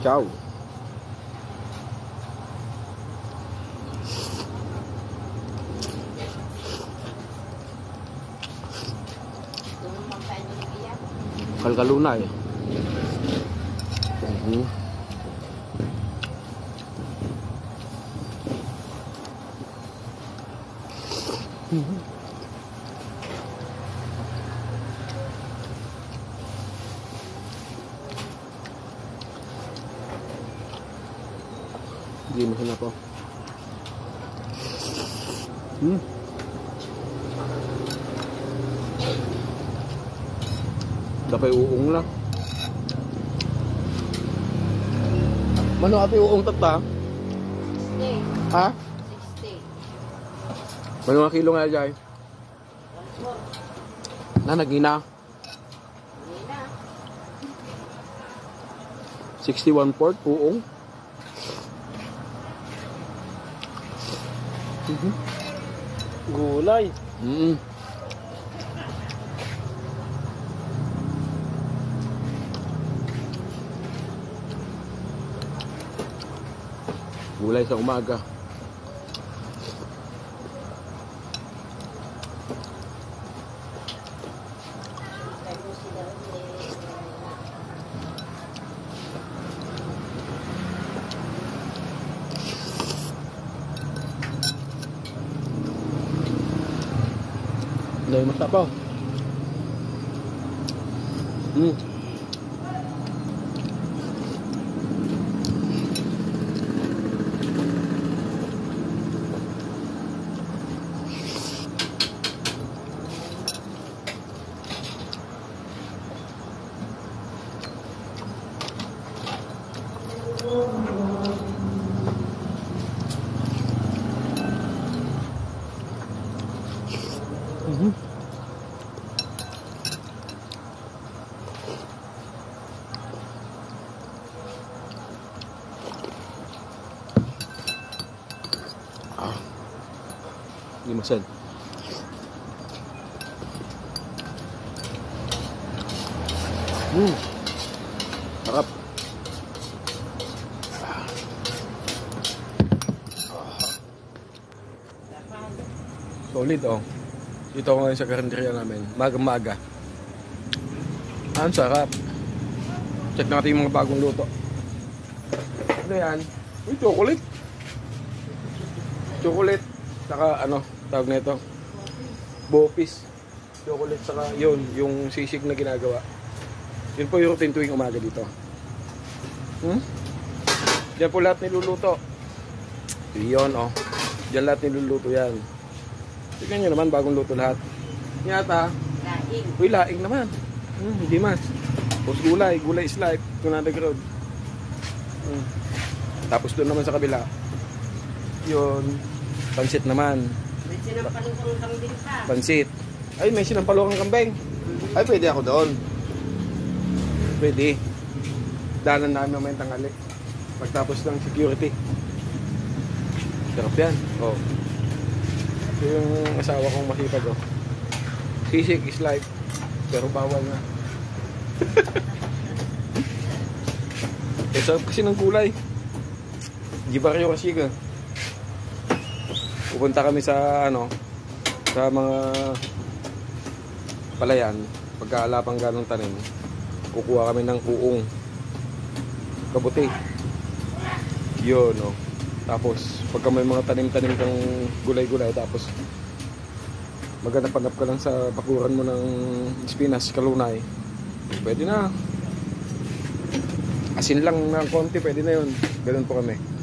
Ciao. Kalkalunay. Hindi mo na po. Dapat uong lang. Mano ate uong tata? 60. Ha? 60. Mano nga kilo nga dyan? Na nagina? Nagina. 61 port uong. Gulay. Gulay sa umaga. Dahil masapaw. Limasan. Sarap. Solid oh. Dito ako ngayon sa karinderya namin. Maga-maga. Ang sarap. Check natin yung mga bagong luto. Ano yan? Uy, chocolate. Chocolate. Saka ano, tawag na ito? Bopis. Chocolate saka yun, yung sisig na ginagawa. Yun po yung routine tuwing umaga dito. Diyan po lahat niluluto. Yun oh. Diyan lahat niluluto yan. Tignan nyo naman, bagong luto lahat. Yata. Laing. Uy, laing naman. Hindi mas. Tapos gulay. Gulay is life. Tunadeg Road. Tapos doon naman sa kabila. Yun. Pansit naman. May sinampalukang kambing pa. Pansit. Ay, may sinampalukang kambing. Ay, pwede ako doon. Pwede. Dalan namin naman yung tangali. Pagtapos ng security. Sarap yan. Oh. Ito yung asawa kong masipag. Oh. Sisig is life. Pero bawal na. Sarap kasi ng kulay. Gibaryo kasi ka. Pupunta kami sa ano, sa mga palayan. Pagkaalapang ganong tanim, kukuha kami ng uong kabuti. Yun no. Tapos pagka may mga tanim-tanim kang gulay-gulay, tapos maghanap-hanap ka lang sa bakuran mo ng spinach, kalunay, pwede na. Asin lang ng konti, pwede na yun. Ganun po kami.